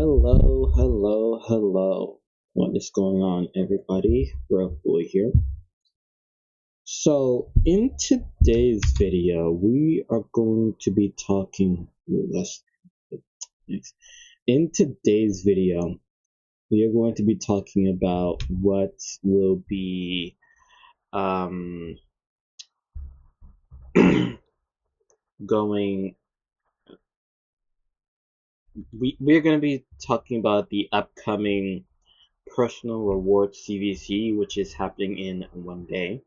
Hello, hello, hello. What is going on, everybody? Rough Boy here. So, in today's video, we are going to be talking. In today's video, we are going to be talking about what will be going. We're going to be talking about the upcoming personal reward CVC, which is happening in one day.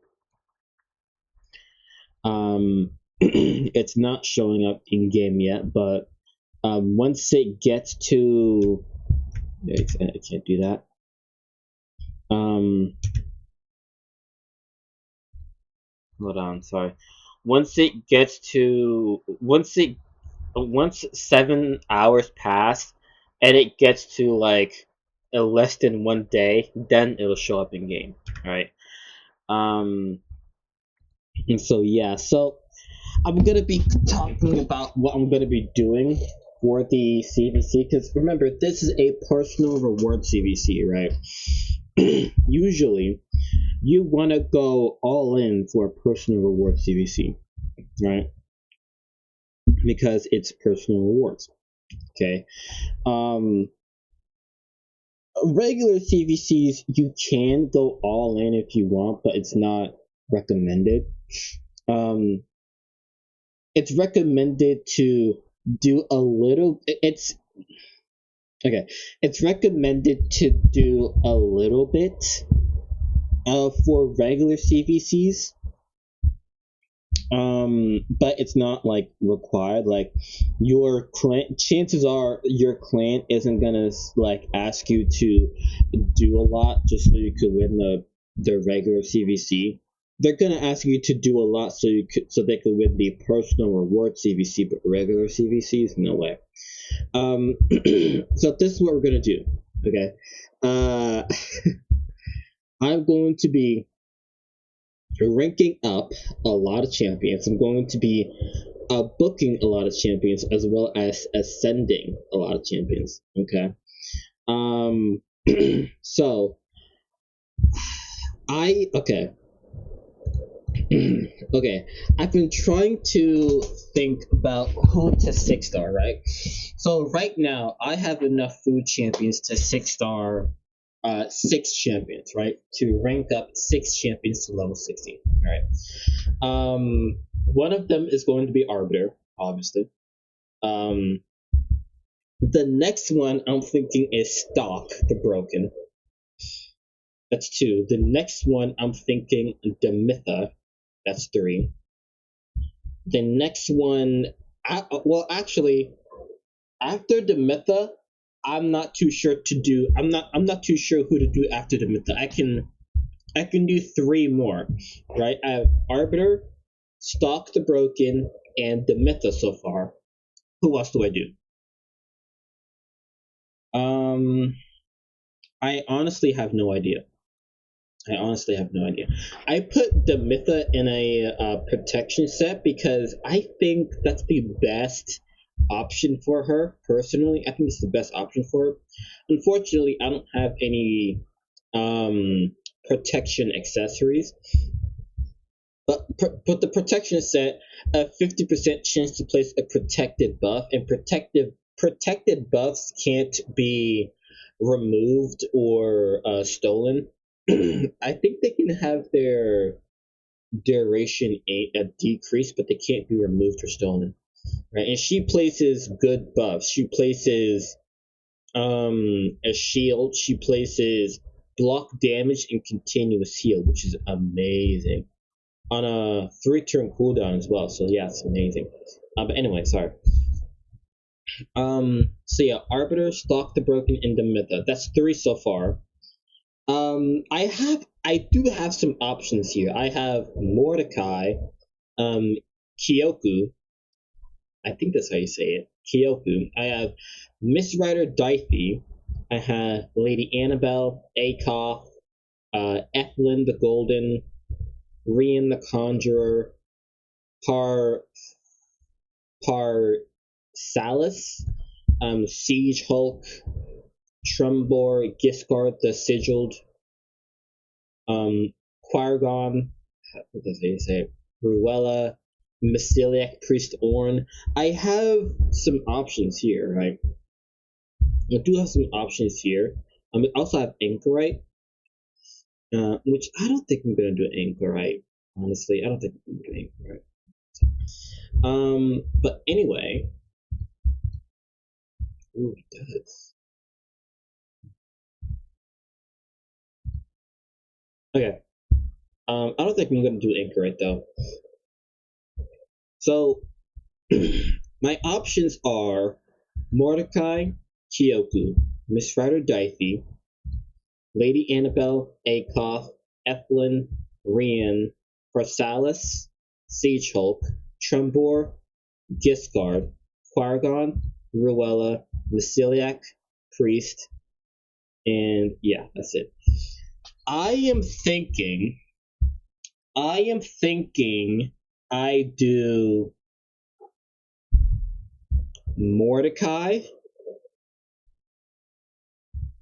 It's not showing up in game yet, but once it gets to, I can't do that. Hold on, sorry. Once it gets to once 7 hours pass, and it gets to like less than 1 day, then it'll show up in game. All right. And so yeah, so I'm gonna be talking about what I'm gonna be doing for the CVC, because remember, this is a personal reward CVC, right? Usually, you want to go all in for a personal reward CVC, right? Because it's personal rewards. Okay. Regular CVCs, you can go all in if you want, but it's not recommended. It's recommended to do a little. It's recommended to do a little bit for regular CVCs, but it's not like required. Like, your client, chances are your client isn't gonna like ask you to do a lot just so you could win the regular CVC. They're gonna ask you to do a lot so they could win the personal reward CVC, but regular CVCs, no way. So this is what we're gonna do. Okay. I'm going to be ranking up a lot of champions. I'm going to be booking a lot of champions, as well as ascending a lot of champions. Okay. So okay. Okay, I've been trying to think about who to 6-star, right? So right now, I have enough food champions to 6-star 6 champions, right? To rank up 6 champions to level 60. All right. One of them is going to be Arbiter, obviously. The next one I'm thinking is Stock the Broken. That's 2. The next one I'm thinking Demitha. That's 3. The next one, actually, after Demitha, I'm not too sure to do. I'm not too sure who to do after Demitha. I can do 3 more, right? I have Arbiter, Stalk the Broken, and Demitha so far. Who else do I do? I honestly have no idea. I put Demitha in a protection set because I think that's the best option for her. Personally, I think it's the best option for her. Unfortunately, I don't have any protection accessories. But the protection set, a 50% chance to place a protected buff, and protected buffs can't be removed or stolen. I think they can have their duration decrease, but they can't be removed or stolen. Right? And she places good buffs. She places a shield. She places block damage and continuous heal, which is amazing. On a 3-turn cooldown as well. So yeah, it's amazing. But anyway, sorry. So yeah, Arbiter, Stalk the Broken, and Demitha. That's 3 so far. I do have some options here. I have Mordecai, Kyoku. I think that's how you say it. Kyoku. I have Miss Rider Dythy. I have Lady Annabelle, Akoth, Ethlyn the Golden, Rian the Conjurer, Parsalis, Siege Hulk, Trumbor, Giscard the Sigiled, Quargon, what does they say? Ruella, Mysiliac Priest Orn. I have some options here, right? I do have some options here. I also have Anchorite, which I don't think I'm gonna do Anchorite. Honestly, I don't think I'm gonna do Anchorite. But anyway, ooh, it does. Okay. I don't think I'm gonna do Anchorite though. So my options are Mordecai, Kyoku, Miss Rider Dyfie, Lady Annabelle, Akoth, Ethlyn, Rian, Chrysalis, Sage Hulk, Trumbor, Giscard, Quargon, Ruella, Mysiliac, Priest, and yeah, that's it. I am thinking I do Mordecai,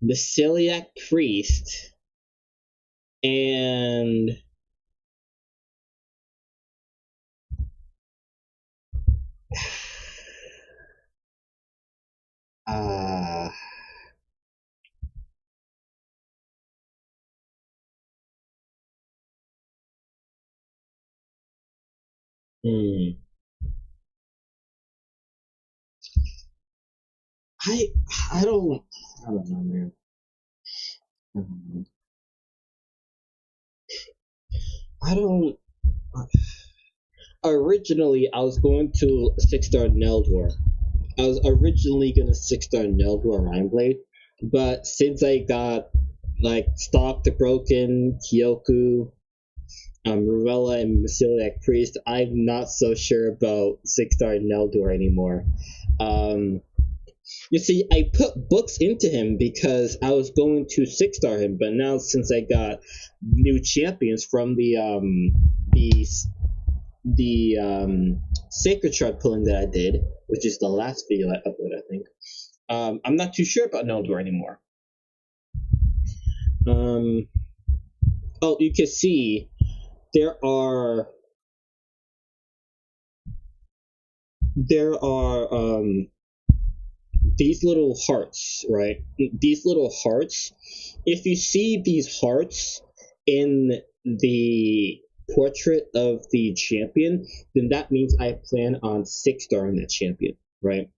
Mysiliac Priest, and uh hmm, I I don't I don't know, man. I don't know. I don't Originally I was going to 6-star Neldor. I was originally gonna 6-star Neldor Rhineblade, but since I got like Stalk the Broken, Kyoku, Ruella, and Mysiliac Priest, I'm not so sure about 6-star Neldor anymore. Um, you see, I put books into him because I was going to 6-star him, but now since I got new champions from the Sacred Shard pulling that I did, which is the last video I uploaded, I think. I'm not too sure about Noldor anymore. Um, oh, you can see there are these little hearts, right? These little hearts. If you see these hearts in the portrait of the champion, then that means I plan on 6-starring that champion, right?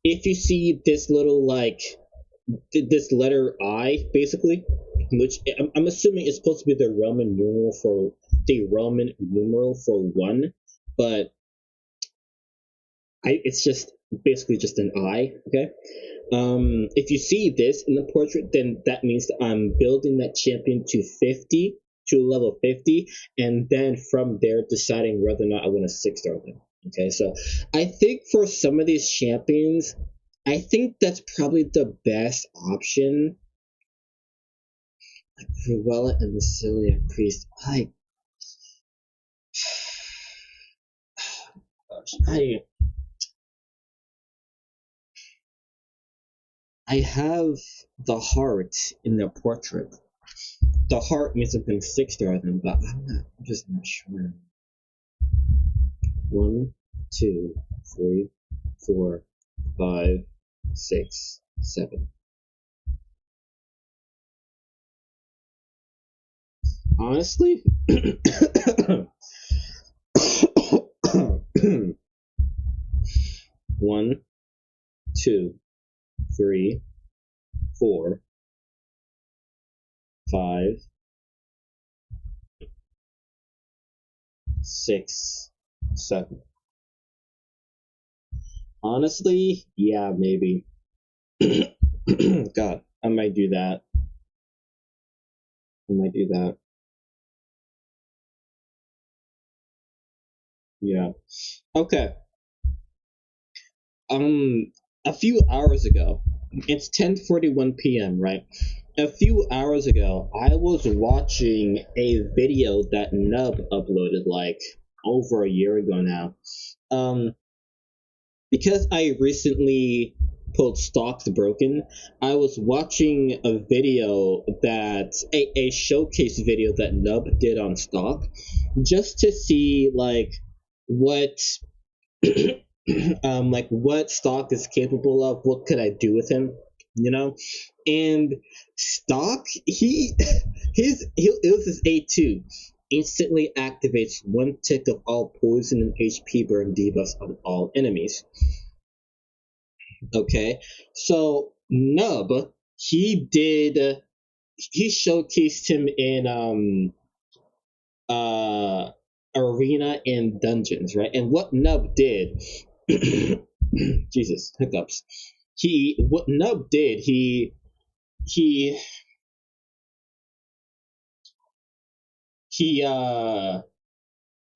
If you see this little like this letter I, basically, which I'm assuming is supposed to be the Roman numeral for one, but it's just basically just an I. Okay. If you see this in the portrait, then that means that I'm building that champion to 50, to level 50, and then from there deciding whether or not I want to 6-star them. Okay, so I think for some of these champions, I think that's probably the best option. Like Cruella and Mysiliac Priest. I I have the heart in their portrait. The heart means I'm going 6-star them, but I'm just not sure. 1, 2, 3, 4, 5, 6, 7. Honestly, 1, 2, 3, 4, 5, 6, 7. Honestly, yeah, maybe. God, I might do that. I might do that. Yeah. Okay. A few hours ago, it's 10:41 p.m., right? A few hours ago, I was watching a video that Nub uploaded like over a year ago now. Um, because I recently called Stock the Broken. I was watching a video that a showcase video that Nub did on Stock, just to see what what Stock is capable of. What could I do with him? You know, and Stock, it was his A2. Instantly activates one tick of all poison and HP burn debuffs on all enemies. Okay, so Nub, he did he showcased him in arena and dungeons, right? And what Nub did, Jesus, hiccups. What Nub did, he he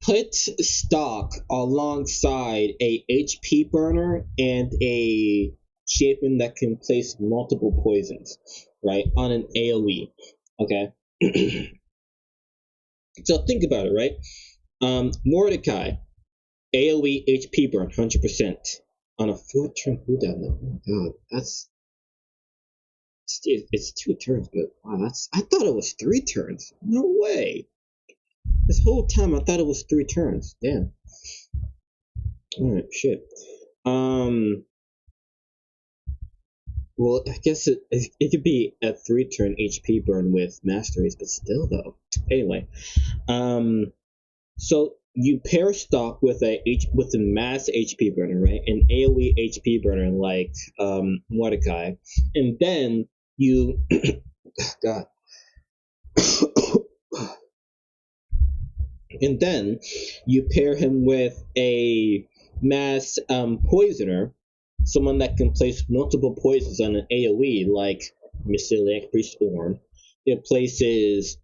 put Stock alongside a HP burner and a champion that can place multiple poisons, right, on an AoE. Okay. So think about it, right? Mordecai, AoE HP burn 100% on a 4-turn cooldown. Oh my god, it's 2 turns, but wow, I thought it was 3 turns. No way. This whole time I thought it was 3 turns. Damn. Alright, shit. Well, I guess it could be a 3-turn HP burn with masteries, but still though. Anyway, so you pair Stock with a mass HP burner, right? An AoE HP burner like Mordecai, and then you God. And then you pair him with a mass poisoner, someone that can place multiple poisons on an AoE, like Myceliac Priest Orn. It places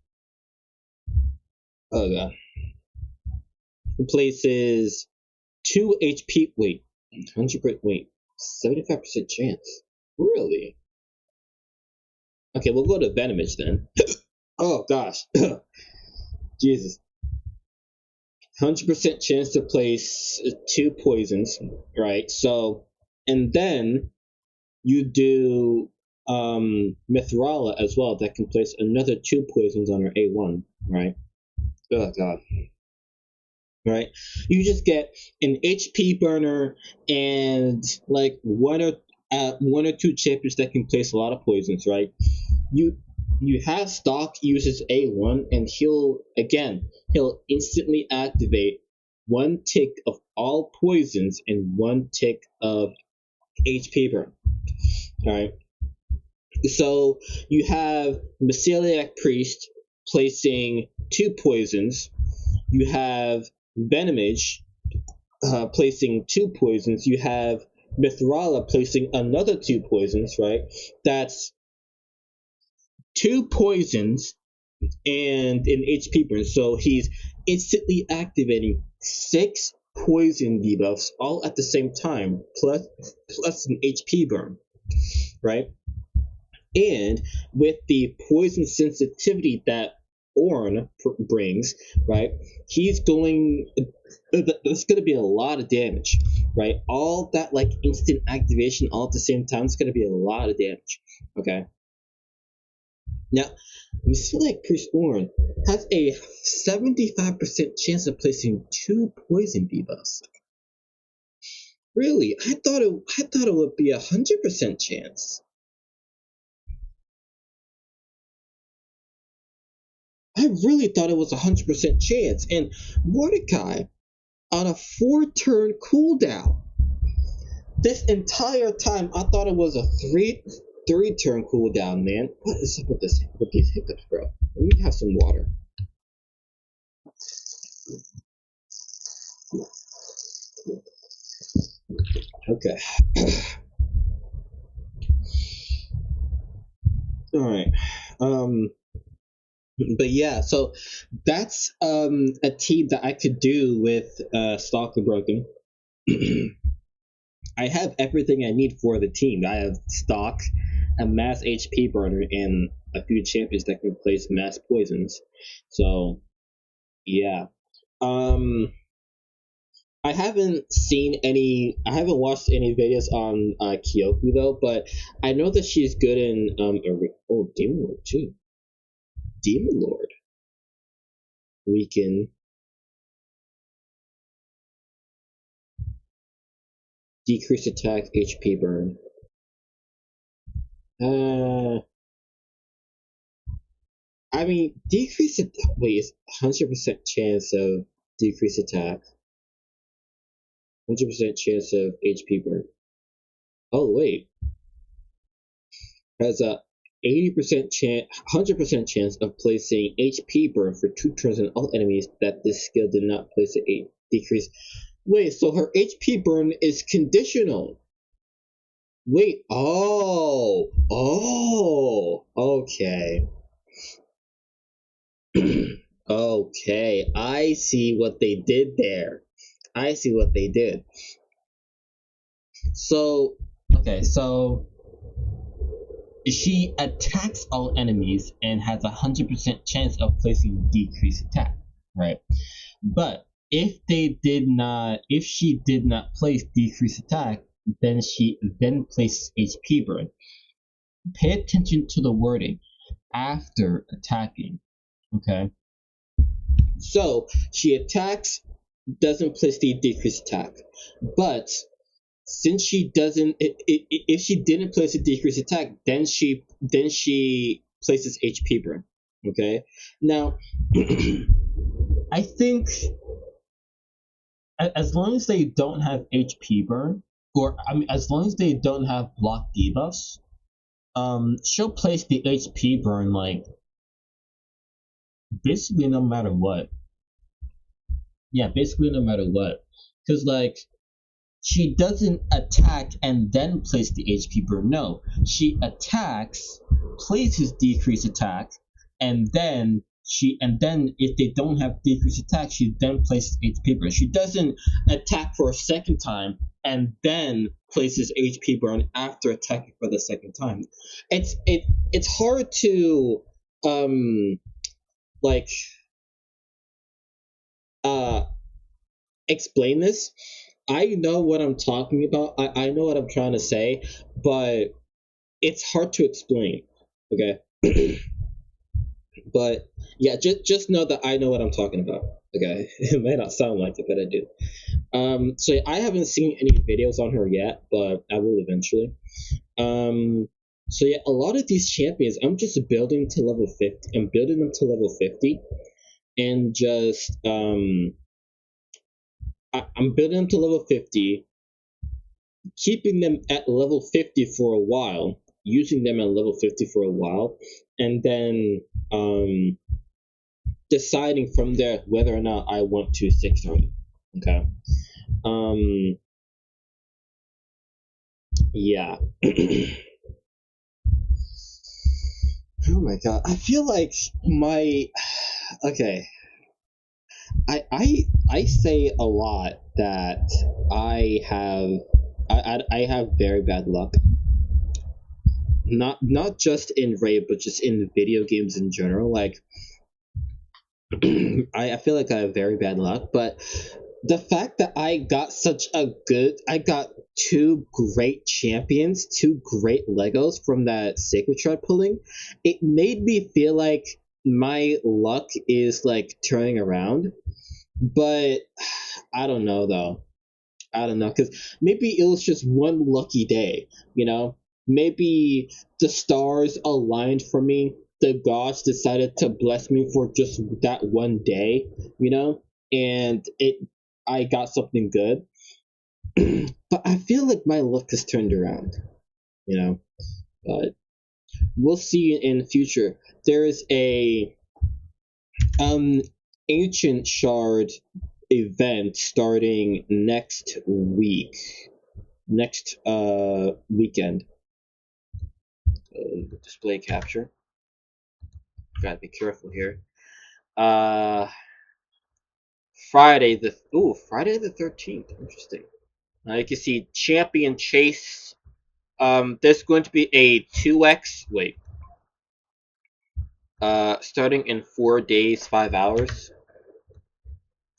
oh god. It places 2 HP. Wait, 100%. Wait, 75% chance. Really? Okay, we'll go to Venomage then. Oh gosh, Jesus. 100% chance to place 2 poisons, right? So, and then you do Mithrala as well, that can place another 2 poisons on her A1, right? Oh god. Right? You just get an HP burner and like one or two champions that can place a lot of poisons, right? You have Stock uses A1 and he'll instantly activate 1 tick of all poisons and 1 tick of HP burn. Alright. So you have Myceliac Priest placing 2 poisons. You have Venomage placing 2 poisons. You have Mithrala placing another 2 poisons, right? That's 2 poisons and an HP burn. So he's instantly activating 6 poison debuffs all at the same time, plus an HP burn, right? And with the poison sensitivity that Orn brings, right? He's going. There's going to be a lot of damage, right? All that like instant activation all at the same time is going to be a lot of damage. Okay. Now, we see like Priest Orn has a 75% chance of placing 2 poison debuffs. Really, I thought it would be 100% chance. I really thought it was 100% chance. And Mordecai on a 4-turn cooldown. This entire time, I thought it was a three-turn cooldown, man. What is up with these hiccups, bro? Let me have some water. Okay. All right. But yeah, so that's a team that I could do with Stock the Broken. I have everything I need for the team. I have Stock, a mass HP burner, and a few champions that can place mass poisons. So yeah. I haven't watched any videos on Kyoku though, but I know that she's good in Demon Lord too. Demon Lord weaken decrease attack HP burn. Uh, I mean decrease. Wait, it's 100% chance of decrease attack. 100% chance of HP burn. Oh wait, has a 80% chance, 100% chance of placing HP burn for 2 turns on all enemies that this skill did not place a decrease. Wait, so her HP burn is conditional. Wait, okay. Okay, I see what they did there. I see what they did. So, okay, so she attacks all enemies and has a 100% chance of placing decreased attack, right? But if she did not place decreased attack, then she then places HP burn. Pay attention to the wording after attacking. Okay, so she attacks, doesn't place the decreased attack, but since she doesn't, if she didn't place a decreased attack, then she places HP burn. Okay, now I think as long as they don't have HP burn, or I mean, as long as they don't have block debuffs, she'll place the HP burn like basically no matter what. Yeah, basically no matter what, because like she doesn't attack and then place the HP burn. No, she attacks, places decrease attack, and then if they don't have decreased attack, she then places HP burn. She doesn't attack for a second time and then places HP burn after attacking for the second time. It's hard to um like uh explain this. I know what I'm talking about. I know what I'm trying to say, but it's hard to explain. Okay. But yeah, just know that I know what I'm talking about. Okay. It may not sound like it, but I do. So yeah, I haven't seen any videos on her yet, but I will eventually. So yeah, a lot of these champions, I'm just building to level 50. I'm building them to level 50, and just I'm building them to level 50, keeping them at level 50 for a while, using them at level 50 for a while, and then deciding from there whether or not I want to 6-star them. Okay. Um, yeah. Oh my god. I feel like my. Okay. I say a lot that I have. I have very bad luck, not just in raid but just in video games in general. Like I feel like I have very bad luck, but the fact that I got two great champions, two great Legos from that Sacred Shard pulling, it made me feel like my luck is like turning around. But I don't know though. I don't know, because maybe it was just one lucky day, you know? Maybe the stars aligned for me. The gods decided to bless me for just that one day, you know? And I got something good. But I feel like my luck has turned around, you know? But we'll see in the future. There is a um ancient shard event starting next week, next weekend. Display capture. Gotta be careful here. Uh, Friday the 13th. Interesting. You can see champion chase. There's going to be a 2x. Wait. Starting in 4 days, 5 hours.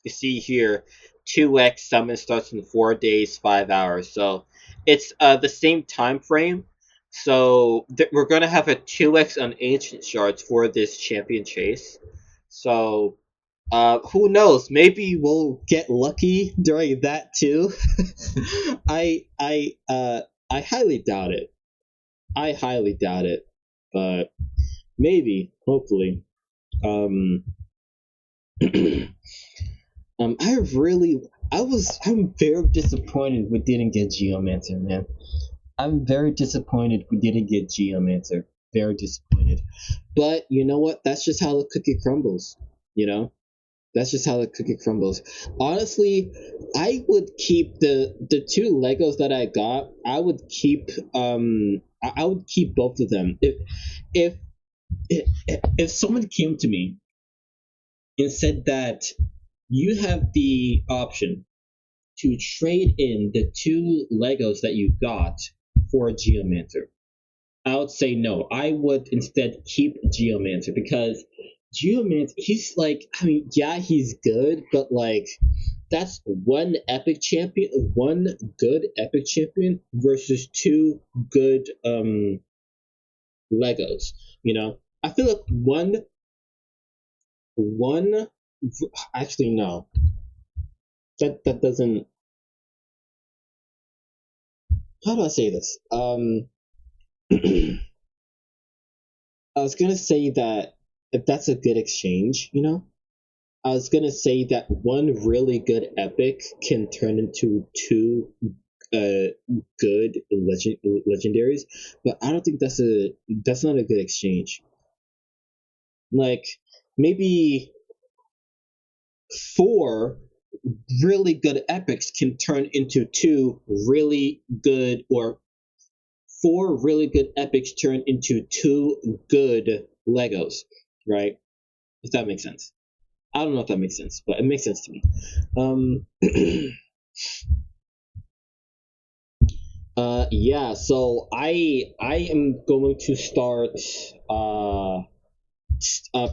You see here, 2x summon starts in 4 days, 5 hours. So it's the same time frame. So we're gonna have a 2x on ancient shards for this champion chase. So who knows? Maybe we'll get lucky during that too. I I uh I highly doubt it. I highly doubt it, but maybe, hopefully. Um, I really, I'm very disappointed we didn't get Geomancer, man. I'm very disappointed we didn't get Geomancer. Very disappointed. But you know what? That's just how the cookie crumbles. You know, that's just how the cookie crumbles. Honestly, I would keep the two Legos that I got. I would keep I would keep both of them. If if someone came to me and said that you have the option to trade in the two Legos that you got for a Geomancer, I would say no. I would instead keep Geomancer because Geomancer, he's like, I mean, yeah, he's good, but like, that's one epic champion, one good epic champion versus two good Legos. You know, I feel like one actually no, that doesn't. How do I say this? I was gonna say that if that's a good exchange, you know, I was gonna say that one really good epic can turn into two uh good legendaries, but I don't think that's not a good exchange. Like maybe four really good epics can turn into two really good, or four really good epics turn into two good Legos, right? If that makes sense. I don't know if that makes sense, but it makes sense to me. Um, yeah. So I am going to start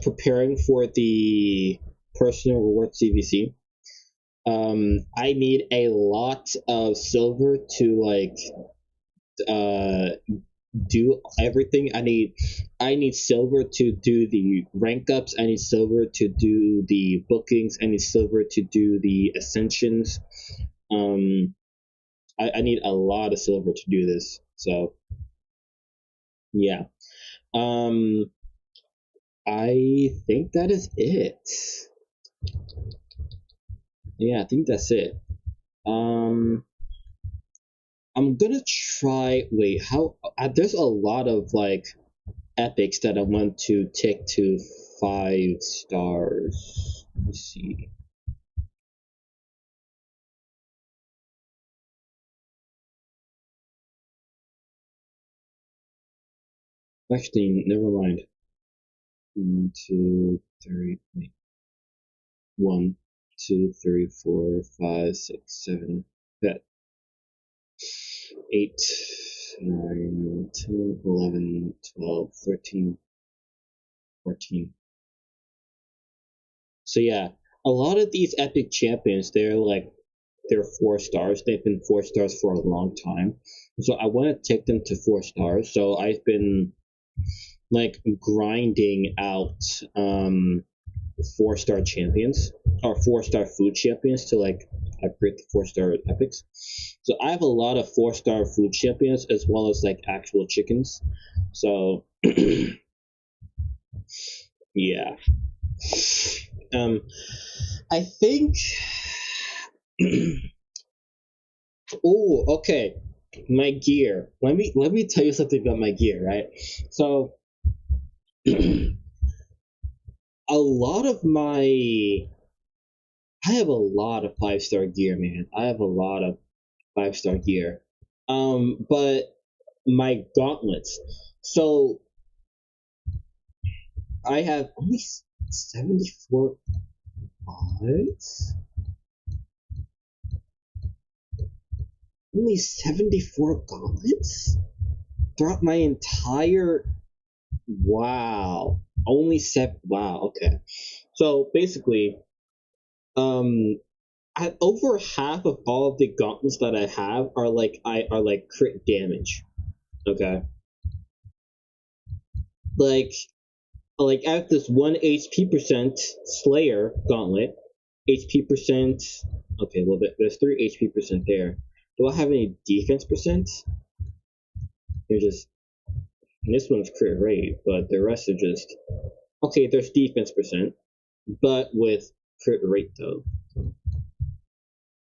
preparing for the personal reward CVC. I need a lot of silver to like uh do everything. I need silver to do the rank ups. I need silver to do the bookings. I need silver to do the ascensions. Um, I need a lot of silver to do this. So yeah. Um, I think that is it. Yeah, I think that's it. Um, I'm gonna try. Wait, how? There's a lot of like epics that I want to take to 5 stars. Let's see. Actually, never mind. 1, 2, 3. Wait. 1, 2, 3, 4, 5, 6, 7. That 8, 9, 10, 11, 12, 13, 14. So yeah, a lot of these epic champions, they're 4 stars. They've been 4 stars for a long time. So I want to take them to 4 stars. So I've been like grinding out 4 star champions or 4 star food champions to like upgrade the 4 star epics. So I have a lot of 4 star food champions as well as like actual chickens. So yeah. Um I think oh, okay. My gear. Let me tell you something about my gear, right? So a lot of my I have a lot of 5 star gear, man. I have a lot of 5 star gear. But my gauntlets. So I have only 74 gauntlets. Only 74 gauntlets throughout my entire. Wow. Only seven. Wow. Okay. So basically, um, over half of all of the gauntlets that I have are like crit damage. Okay, like I have this one HP percent Slayer gauntlet, HP percent. Okay, well there's 3 HP percent there. Do I have any defense percent? They're just this one's crit rate, but the rest are just okay. There's defense percent, but with crit rate though.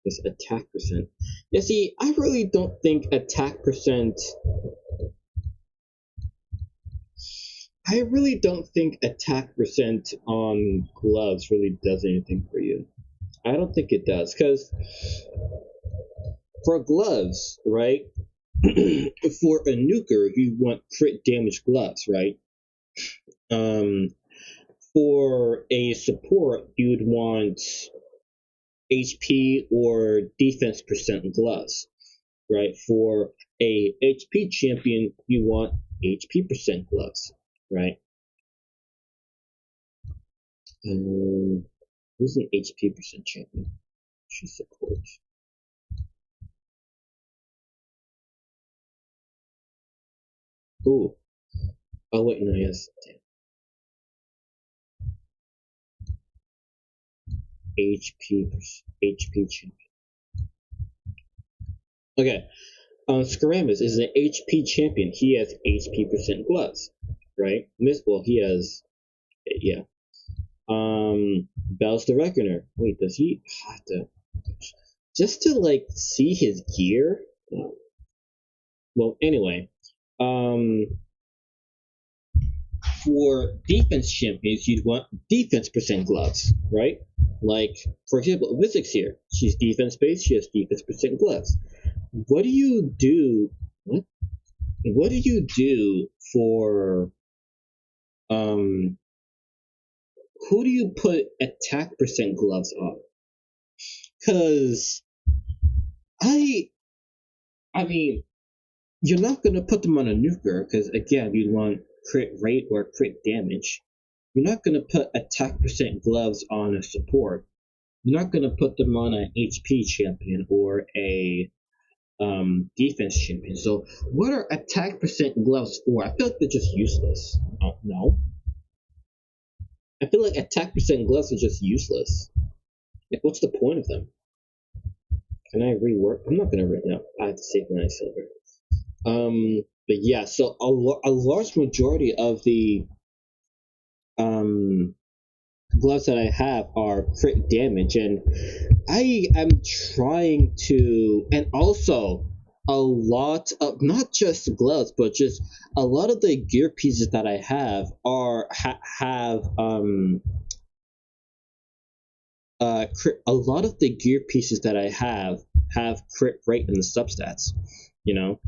This attack percent. Yeah, see, I really don't think attack percent. I really don't think attack percent on gloves really does anything for you. I don't think it does, because for gloves, right? For a nuker, you want crit damage gloves, right? Um, for a support, you would want HP or defense percent gloves, right? For a HP champion, you want HP percent gloves, right? Who's an HP percent champion? She supports. Ooh. Oh wait, no, yes. HP champion. Okay. Scaramus is an HP champion. He has HP percent gloves, right? Well, he has, yeah. Bells the Reckoner. Wait, does he have to? Just to like see his gear? Well, anyway. For defense champions, you'd want defense percent gloves, right? Like, for example, Wizix here. She's defense based, she has defense percent gloves. What do you do? What do you do for who do you put attack percent gloves on? Cause I mean, you're not gonna put them on a nuker, because again, you'd want crit rate or crit damage. You're not gonna put attack percent gloves on a support. You're not gonna put them on an HP champion or a defense champion. So what are attack percent gloves for? I feel like they're just useless. Oh, no. I feel like attack percent gloves are just useless. Like, what's the point of them? Can I rework? I'm not gonna read no. I have to save my silver. But yeah, so a large majority of the gloves that I have are crit damage, and I am trying to, and also a lot of not just gloves, but just a lot of the gear pieces that I have have a lot of the gear pieces that I have crit rate in the substats, you know.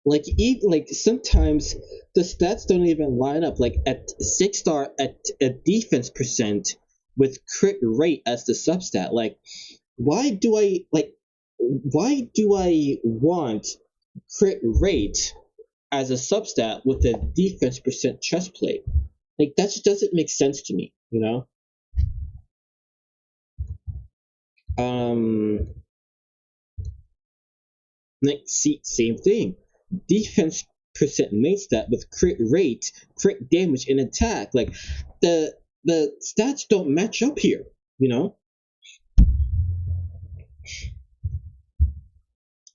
Like even like sometimes the stats don't even line up. Like at 6-star at a defense percent with crit rate as the substat. Like why do I want crit rate as a substat with a defense percent chest plate? Like that just doesn't make sense to me, you know? Like see, same thing. Defense percent main stat with crit rate, crit damage, and attack. Like the stats don't match up here, you know?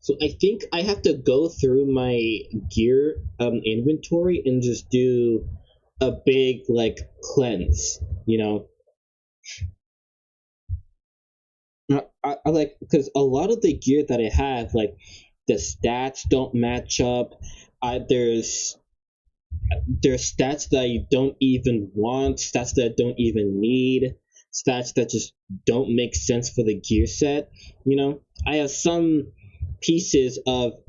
So I think I have to go through my gear inventory and just do a big like cleanse, you know? I like, because a lot of the gear that I have, like the stats don't match up. There's stats that I don't even want, stats that I don't even need, stats that just don't make sense for the gear set. You know, I have some pieces of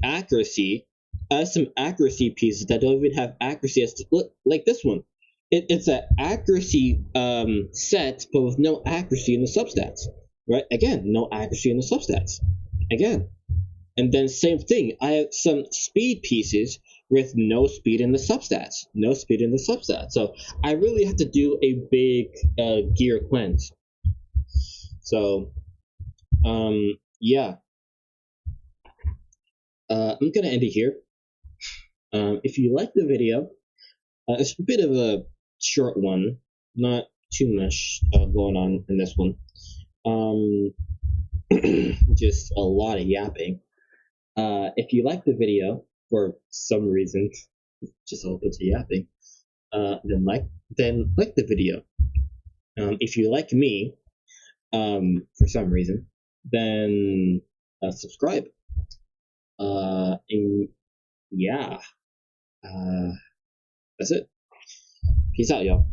accuracy. I have some accuracy pieces that don't even have accuracy. As to, look, like this one. It's an accuracy set, but with no accuracy in the substats. Right? Again, no accuracy in the substats. Again. And then same thing. I have some speed pieces with no speed in the substats. No speed in the substats. So I really have to do a big gear cleanse. So yeah, I'm gonna end it here. If you like the video, it's a bit of a short one, not too much going on in this one. Just a lot of yapping. If you like the video for some reason, just a whole bunch of yapping, then like the video. If you like me, for some reason, then subscribe. And yeah, that's it. Peace out, y'all.